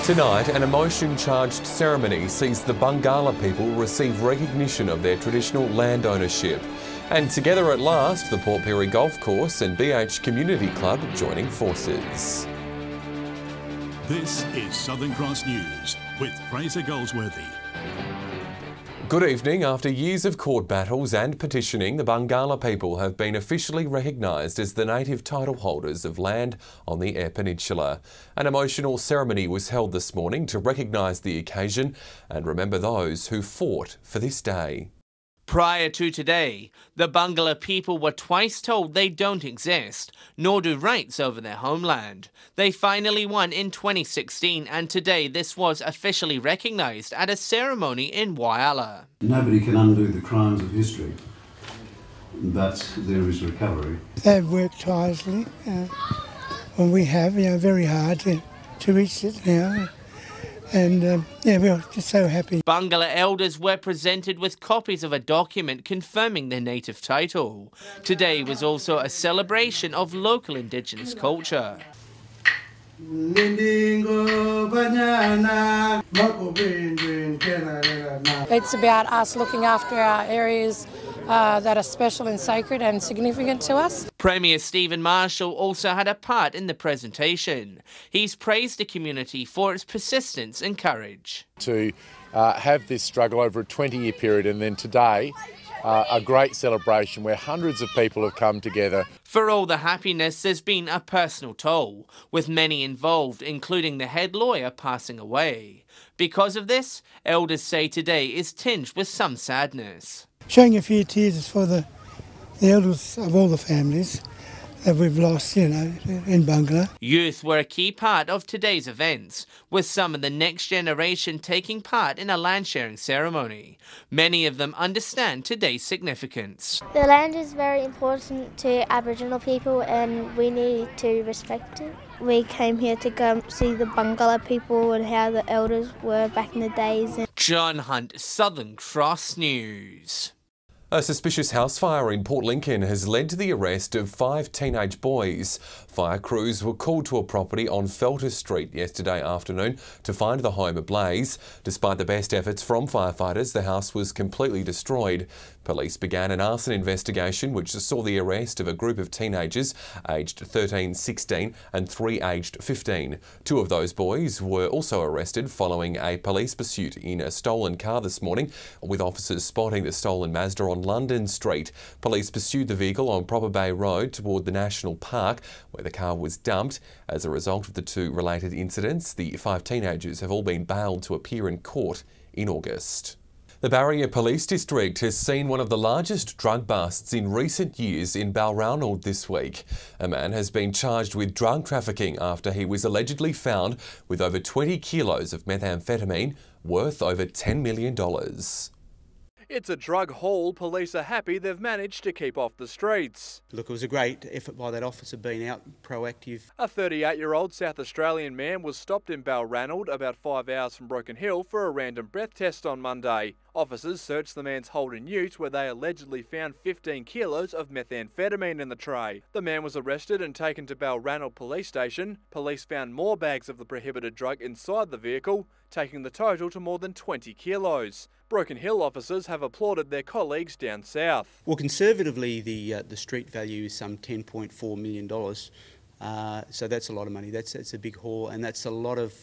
Tonight, an emotion-charged ceremony sees the Bungala people receive recognition of their traditional land ownership. And together at last, the Port Pirie Golf Course and BH Community Club joining forces. This is Southern Cross News with Fraser Goldsworthy. Good evening. After years of court battles and petitioning, the Bungala people have been officially recognised as the native title holders of land on the Eyre Peninsula. An emotional ceremony was held this morning to recognise the occasion and remember those who fought for this day. Prior to today, the Bungala people were twice told they don't exist, nor do rights over their homeland. They finally won in 2016, and today this was officially recognised at a ceremony in Whyalla. Nobody can undo the crimes of history, but there is recovery. They've worked tirelessly, and we have, very hard to reach it now. And we're just so happy. Bungala elders were presented with copies of a document confirming their native title. Today was also a celebration of local Indigenous culture. It's about us looking after our areas that are special and sacred and significant to us. Premier Stephen Marshall also had a part in the presentation. He's praised the community for its persistence and courage. To have this struggle over a 20-year period, and then today a great celebration where hundreds of people have come together. For all the happiness, there's been a personal toll, with many involved, including the head lawyer, passing away. Because of this, elders say today is tinged with some sadness. Showing a few tears is for the elders of all the families that we've lost, in Bungala. Youth were a key part of today's events, with some of the next generation taking part in a land sharing ceremony. Many of them understand today's significance. The land is very important to Aboriginal people and we need to respect it. We came here to go see the Bungala people and how the elders were back in the days. John Hunt, Southern Cross News. A suspicious house fire in Port Lincoln has led to the arrest of 5 teenage boys. Fire crews were called to a property on Felter Street yesterday afternoon to find the home ablaze. Despite the best efforts from firefighters, the house was completely destroyed. Police began an arson investigation which saw the arrest of a group of teenagers aged 13, 16 and 3 aged 15. 2 of those boys were also arrested following a police pursuit in a stolen car this morning, with officers spotting the stolen Mazda on London Street. Police pursued the vehicle on Proper Bay Road toward the National Park, where the car was dumped. As a result of the 2 related incidents, the 5 teenagers have all been bailed to appear in court in August. The Barrier Police District has seen one of the largest drug busts in recent years in Balranald this week. A man has been charged with drug trafficking after he was allegedly found with over 20 kilos of methamphetamine worth over $10 million. It's a drug haul police are happy they've managed to keep off the streets. Look, it was a great effort by that officer being out, proactive. A 38-year-old South Australian man was stopped in Balranald about 5 hours from Broken Hill for a random breath test on Monday. Officers searched the man's Holden ute where they allegedly found 15 kilos of methamphetamine in the tray. The man was arrested and taken to Balranald Police Station. Police found more bags of the prohibited drug inside the vehicle, taking the total to more than 20 kilos. Broken Hill officers have applauded their colleagues down south. Well, conservatively, the street value is some $10.4 million. So that's a lot of money. That's a big haul, and that's a lot of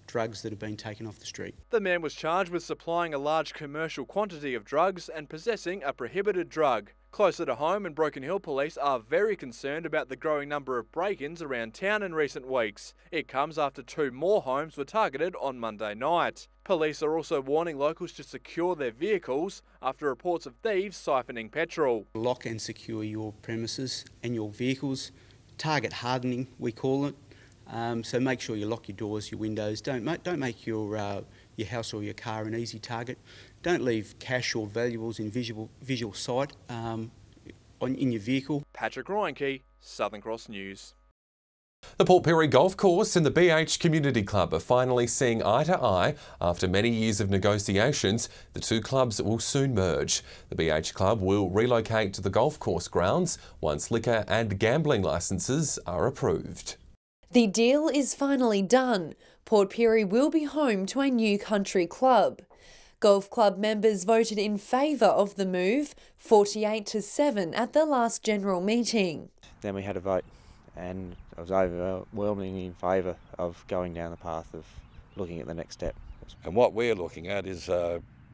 drugs that have been taken off the street. The man was charged with supplying a large commercial quantity of drugs and possessing a prohibited drug. Closer to home, and Broken Hill police are very concerned about the growing number of break-ins around town in recent weeks. It comes after 2 more homes were targeted on Monday night. Police are also warning locals to secure their vehicles after reports of thieves siphoning petrol. Lock and secure your premises and your vehicles. Target hardening, we call it. So make sure you lock your doors, your windows. Don't make your house or your car an easy target. Don't leave cash or valuables in visual sight in your vehicle. Patrick Reinke, Southern Cross News. The Port Pirie Golf Course and the BH Community Club are finally seeing eye to eye after many years of negotiations. The 2 clubs will soon merge. The BH Club will relocate to the golf course grounds once liquor and gambling licences are approved. The deal is finally done. Port Pirie will be home to a new country club. Golf club members voted in favour of the move, 48-7 at the last general meeting. Then we had a vote and I was overwhelmingly in favour of going down the path of looking at the next step. And what we're looking at is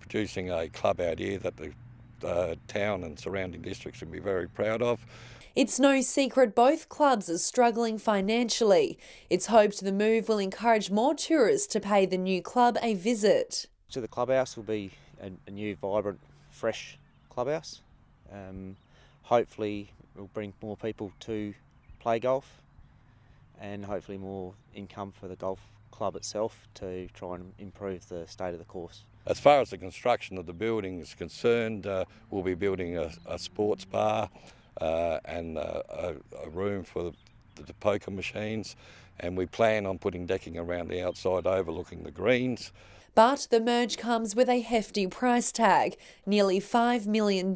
producing a club out here that the town and surrounding districts can be very proud of. It's no secret both clubs are struggling financially. It's hoped the move will encourage more tourists to pay the new club a visit. So the clubhouse will be a new, vibrant, fresh clubhouse. Hopefully it will bring more people to play golf and hopefully more income for the golf club itself to try and improve the state of the course. As far as the construction of the building is concerned, we'll be building a sports bar and a room for the poker machines, and we plan on putting decking around the outside overlooking the greens. But the merge comes with a hefty price tag, nearly $5 million.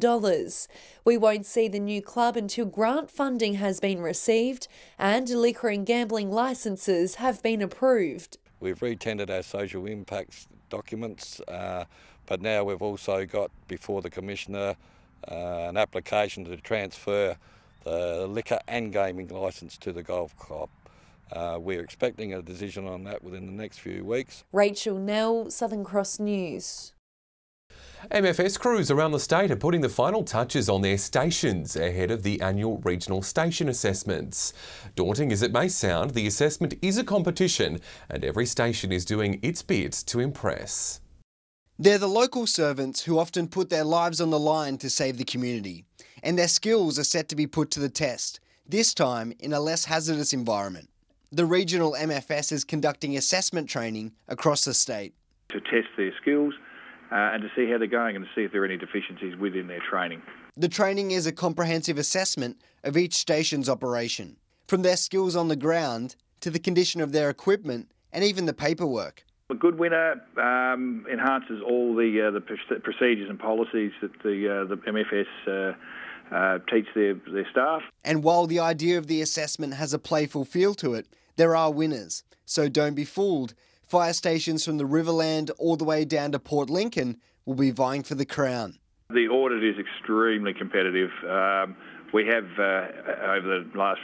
We won't see the new club until grant funding has been received and liquor and gambling licences have been approved. We've re-tendered our social impacts documents, but now we've also got before the Commissioner an application to transfer the liquor and gaming licence to the golf club. We're expecting a decision on that within the next few weeks. Rachel Nell, Southern Cross News. MFS crews around the state are putting the final touches on their stations ahead of the annual regional station assessments. Daunting as it may sound, the assessment is a competition and every station is doing its bit to impress. They're the local servants who often put their lives on the line to save the community, and their skills are set to be put to the test, this time in a less hazardous environment. The regional MFS is conducting assessment training across the state. To test their skills and to see how they're going and to see if there are any deficiencies within their training. The training is a comprehensive assessment of each station's operation, from their skills on the ground to the condition of their equipment and even the paperwork. A good winner enhances all the procedures and policies that the MFS teach their staff. And while the idea of the assessment has a playful feel to it, there are winners. So don't be fooled. Fire stations from the Riverland all the way down to Port Lincoln will be vying for the crown. The audit is extremely competitive. We have, over the last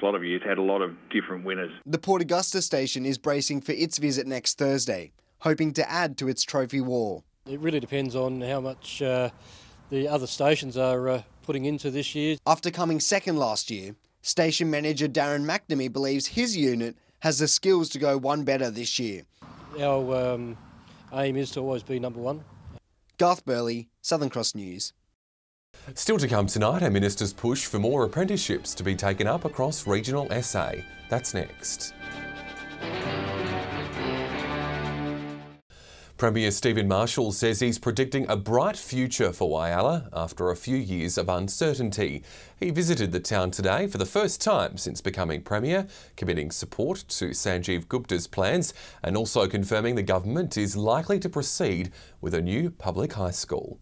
lot of years, had a lot of different winners. The Port Augusta station is bracing for its visit next Thursday, hoping to add to its trophy wall. It really depends on how much the other stations are putting into this year. After coming second last year, station manager Darren McNamee believes his unit has the skills to go one better this year. Our aim is to always be number one. Garth Burley, Southern Cross News. Still to come tonight, our minister's push for more apprenticeships to be taken up across regional SA. That's next. Premier Stephen Marshall says he's predicting a bright future for Whyalla after a few years of uncertainty. He visited the town today for the first time since becoming Premier, committing support to Sanjeev Gupta's plans and also confirming the government is likely to proceed with a new public high school.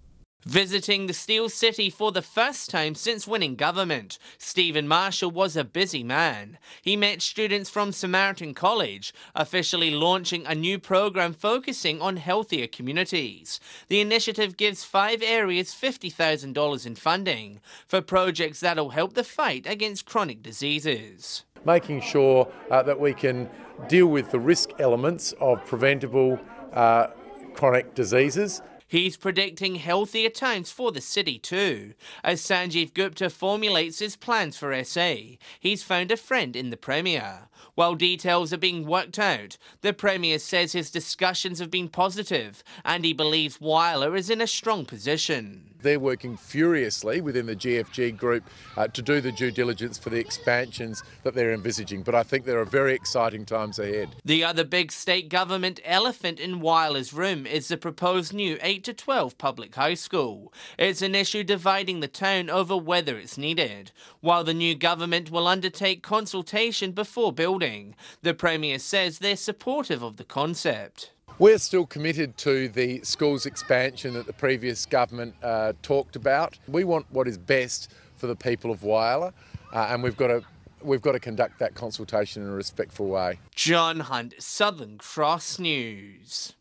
Visiting the Steel City for the first time since winning government, Stephen Marshall was a busy man. He met students from Samaritan College, officially launching a new program focusing on healthier communities. The initiative gives 5 areas $50,000 in funding for projects that'll help the fight against chronic diseases. Making sure that we can deal with the risk elements of preventable chronic diseases. He's predicting healthier times for the city too. As Sanjeev Gupta formulates his plans for SA, he's found a friend in the Premier. While details are being worked out, the Premier says his discussions have been positive and he believes Whyalla is in a strong position. They're working furiously within the GFG group to do the due diligence for the expansions that they're envisaging, but I think there are very exciting times ahead. The other big state government elephant in Whyalla's room is the proposed new 8 to 12 public high school. It's an issue dividing the town over whether it's needed. While the new government will undertake consultation before building, the Premier says they're supportive of the concept. We're still committed to the schools expansion that the previous government talked about. We want what is best for the people of Whyalla, and we've got a we've got to conduct that consultation in a respectful way. John Hunt, Southern Cross News.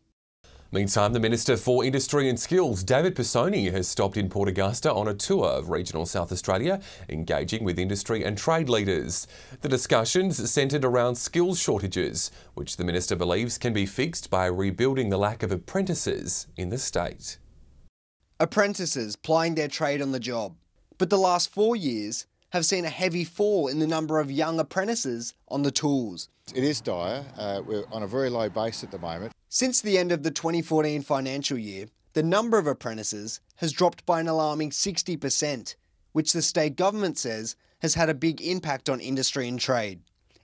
Meantime, the Minister for Industry and Skills, David Pisoni, has stopped in Port Augusta on a tour of regional South Australia, engaging with industry and trade leaders. The discussions centred around skills shortages, which the Minister believes can be fixed by rebuilding the lack of apprentices in the state. Apprentices plying their trade on the job. But the last 4 years have seen a heavy fall in the number of young apprentices on the tools. It is dire. We're on a very low base at the moment. Since the end of the 2014 financial year, the number of apprentices has dropped by an alarming 60%, which the state government says has had a big impact on industry and trade.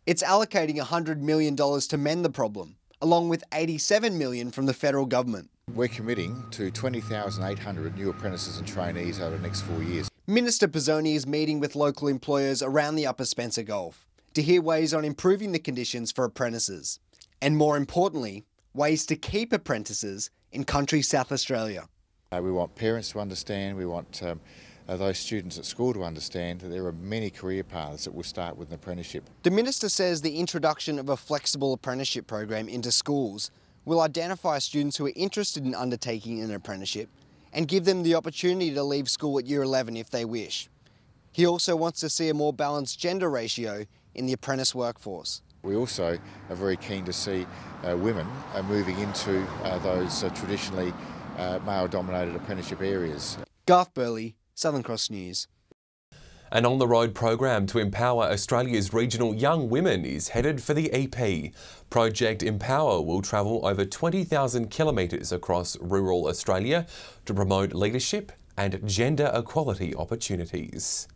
It's allocating $100 million to mend the problem, along with $87 million from the federal government. We're committing to 20,800 new apprentices and trainees over the next 4 years. Minister Pisoni is meeting with local employers around the Upper Spencer Gulf to hear ways on improving the conditions for apprentices, and more importantly, ways to keep apprentices in country South Australia. We want parents to understand, we want those students at school to understand that there are many career paths that will start with an apprenticeship. The Minister says the introduction of a flexible apprenticeship program into schools will identify students who are interested in undertaking an apprenticeship and give them the opportunity to leave school at Year 11 if they wish. He also wants to see a more balanced gender ratio in the apprentice workforce. We also are very keen to see women moving into those traditionally male-dominated apprenticeship areas. Garth Burley, Southern Cross News. An on-the-road program to empower Australia's regional young women is headed for the EP. Project Empower will travel over 20,000 kilometres across rural Australia to promote leadership and gender equality opportunities.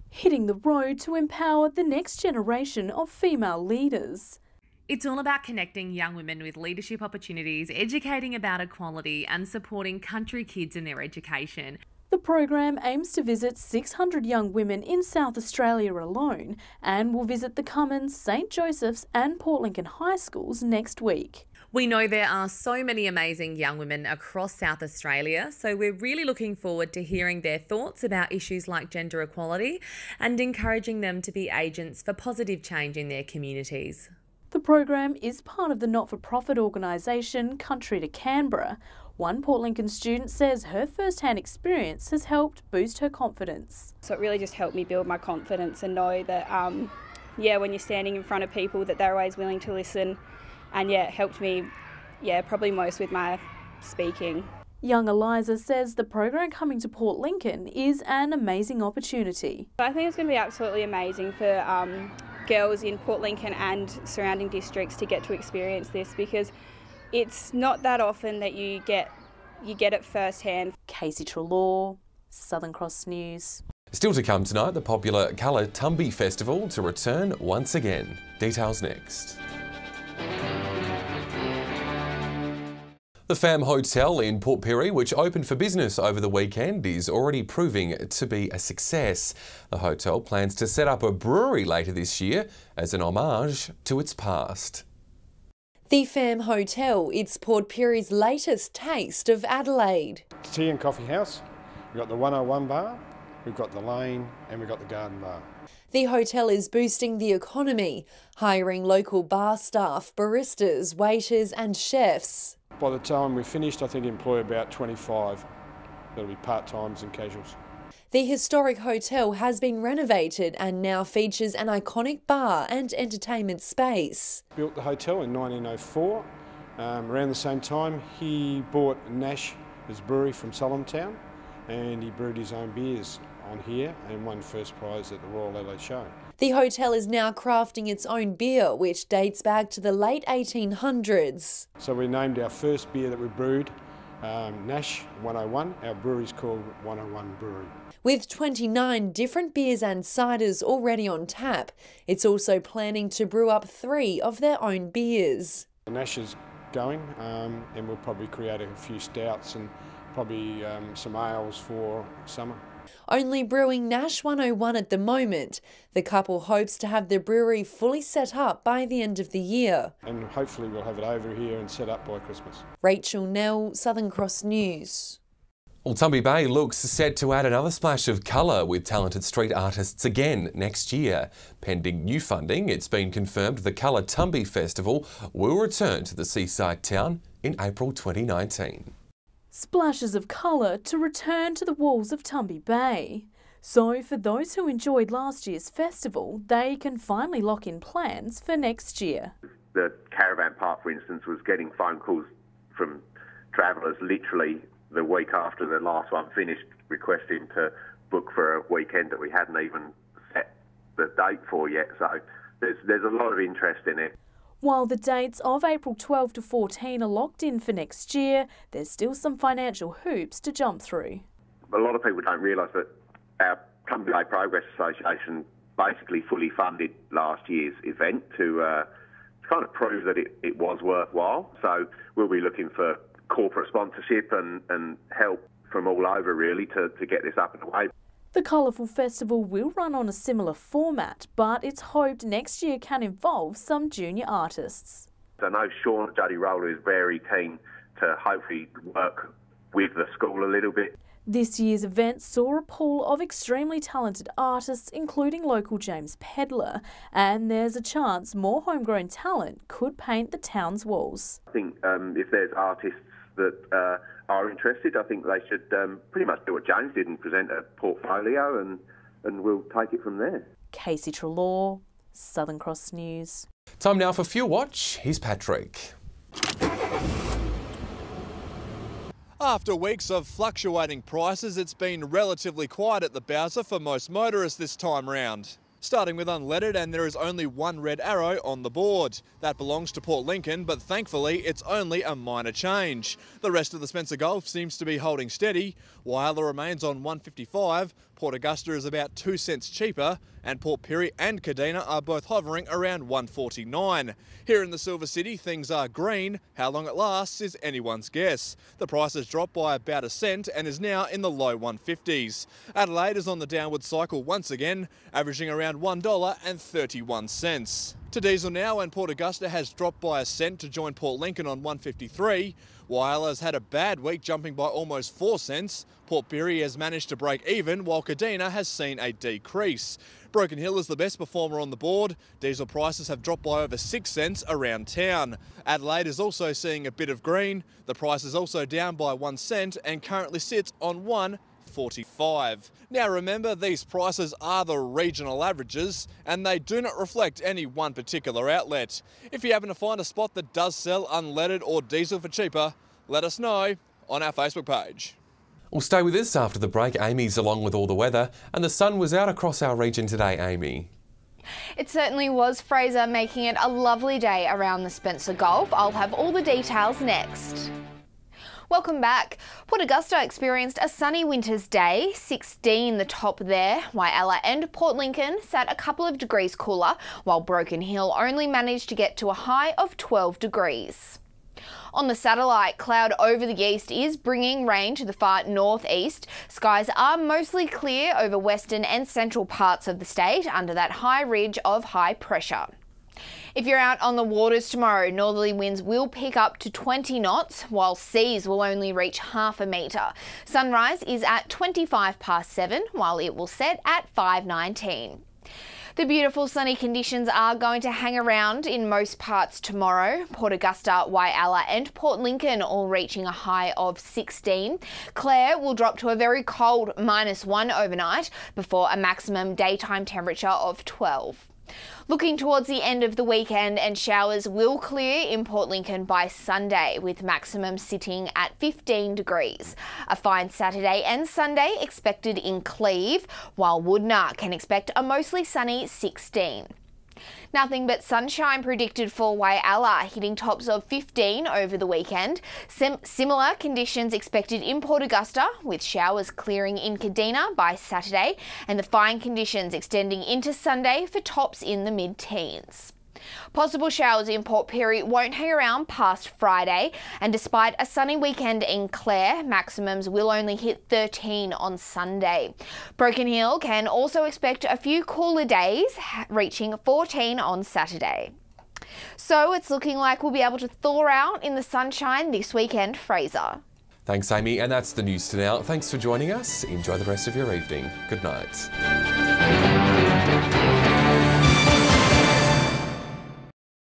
Hitting the road to empower the next generation of female leaders. It's all about connecting young women with leadership opportunities, educating about equality and supporting country kids in their education. The program aims to visit 600 young women in South Australia alone and will visit the Cummins, St Joseph's and Port Lincoln High Schools next week. We know there are so many amazing young women across South Australia, so we're really looking forward to hearing their thoughts about issues like gender equality and encouraging them to be agents for positive change in their communities. The program is part of the not-for-profit organisation Country to Canberra. One Port Lincoln student says her first-hand experience has helped boost her confidence. So it really just helped me build my confidence and know that, when you're standing in front of people, that they're always willing to listen. And it helped me, probably most with my speaking. Young Eliza says the program coming to Port Lincoln is an amazing opportunity. I think it's going to be absolutely amazing for girls in Port Lincoln and surrounding districts to get to experience this, because it's not that often that you get it firsthand. Casey Trelaw, Southern Cross News. Still to come tonight, the popular Kalatumbi Festival to return once again. Details next. The Fam Hotel in Port Pirie, which opened for business over the weekend, is already proving to be a success. The hotel plans to set up a brewery later this year as an homage to its past. The Fam Hotel, it's Port Pirie's latest taste of Adelaide. Tea and coffee house, we've got the 101 bar, we've got the Lane and we've got the Garden bar. The hotel is boosting the economy, hiring local bar staff, baristas, waiters and chefs. By the time we're finished, I think employ about 25. That'll be part-times and casuals. The historic hotel has been renovated and now features an iconic bar and entertainment space. Built the hotel in 1904. Around the same time, he bought Nash, his brewery from Solemntown, and he brewed his own beers on here and won first prize at the Royal Adelaide Show. The hotel is now crafting its own beer, which dates back to the late 1800s. So we named our first beer that we brewed Nash 101. Our brewery's called 101 Brewery. With 29 different beers and ciders already on tap, it's also planning to brew up 3 of their own beers. Nash is going and we'll probably create a few stouts and probably some ales for summer. Only brewing Nash 101 at the moment, the couple hopes to have the brewery fully set up by the end of the year. And hopefully we'll have it over here and set up by Christmas. Rachel Nell, Southern Cross News. Well, Tumby Bay looks set to add another splash of colour with talented street artists again next year. Pending new funding, it's been confirmed the Colour Tumby Festival will return to the seaside town in April 2019. Splashes of colour to return to the walls of Tumby Bay. So for those who enjoyed last year's festival, they can finally lock in plans for next year. The caravan park, for instance, was getting phone calls from travellers literally the week after the last one finished, requesting to book for a weekend that we hadn't even set the date for yet. So there's a lot of interest in it. While the dates of April 12 to 14 are locked in for next year, there's still some financial hoops to jump through. A lot of people don't realise that our Tumby Bay Progress Association basically fully funded last year's event to kind of prove that it was worthwhile. So we'll be looking for corporate sponsorship and help from all over really to get this up and away. The colourful festival will run on a similar format, but it's hoped next year can involve some junior artists. I know Sean Juddy Roller is very keen to hopefully work with the school a little bit. This year's event saw a pool of extremely talented artists, including local James Pedler, and there's a chance more homegrown talent could paint the town's walls. I think if there's artists that are interested, I think they should pretty much do what James did and present a portfolio, and we'll take it from there. Casey Trelaw, Southern Cross News. Time now for Fuel Watch. Here's Patrick. After weeks of fluctuating prices, it's been relatively quiet at the Bowser for most motorists this time round. Starting with unleaded, and there is only one red arrow on the board. That belongs to Port Lincoln, but thankfully it's only a minor change. The rest of the Spencer Gulf seems to be holding steady. While it remains on 155, Port Augusta is about 2 cents cheaper, and Port Pirie and Kadina are both hovering around 149. Here in the Silver City, things are green. How long it lasts is anyone's guess. The price has dropped by about a cent and is now in the low 150s. Adelaide is on the downward cycle once again, averaging around $1.31. To diesel now, and Port Augusta has dropped by a cent to join Port Lincoln on 153. Whyalla has had a bad week, jumping by almost 4 cents. Port Pirie has managed to break even, while Kadina has seen a decrease. Broken Hill is the best performer on the board. Diesel prices have dropped by over 6 cents around town. Adelaide is also seeing a bit of green. The price is also down by 1 cent and currently sits on $1.45. Now remember, these prices are the regional averages and they do not reflect any one particular outlet. If you happen to find a spot that does sell unleaded or diesel for cheaper, let us know on our Facebook page. We'll stay with us after the break. Amy's along with all the weather, and the sun was out across our region today, Amy. It certainly was, Fraser, making it a lovely day around the Spencer Gulf. I'll have all the details next. Welcome back. Port Augusta experienced a sunny winter's day, 16 the top there. Whyalla and Port Lincoln sat a couple of degrees cooler, while Broken Hill only managed to get to a high of 12 degrees. On the satellite, cloud over the east is bringing rain to the far northeast. Skies are mostly clear over western and central parts of the state under that high ridge of high pressure. If you're out on the waters tomorrow, northerly winds will pick up to 20 knots, while seas will only reach half a metre. Sunrise is at 7:25, while it will set at 5:19. The beautiful sunny conditions are going to hang around in most parts tomorrow. Port Augusta, Whyalla and Port Lincoln all reaching a high of 16. Clare will drop to a very cold -1 overnight before a maximum daytime temperature of 12. Looking towards the end of the weekend, and showers will clear in Port Lincoln by Sunday, with maximum sitting at 15 degrees. A fine Saturday and Sunday expected in Cleve, while Woodnark can expect a mostly sunny 16. Nothing but sunshine predicted for Whyalla, hitting tops of 15 over the weekend. Similar conditions expected in Port Augusta, with showers clearing in Kadina by Saturday, and the fine conditions extending into Sunday for tops in the mid-teens. Possible showers in Port Pirie won't hang around past Friday, and despite a sunny weekend in Clare, maximums will only hit 13 on Sunday. Broken Hill can also expect a few cooler days, reaching 14 on Saturday. So it's looking like we'll be able to thaw out in the sunshine this weekend, Fraser. Thanks, Amy. And that's the news for now. Thanks for joining us. Enjoy the rest of your evening. Good night.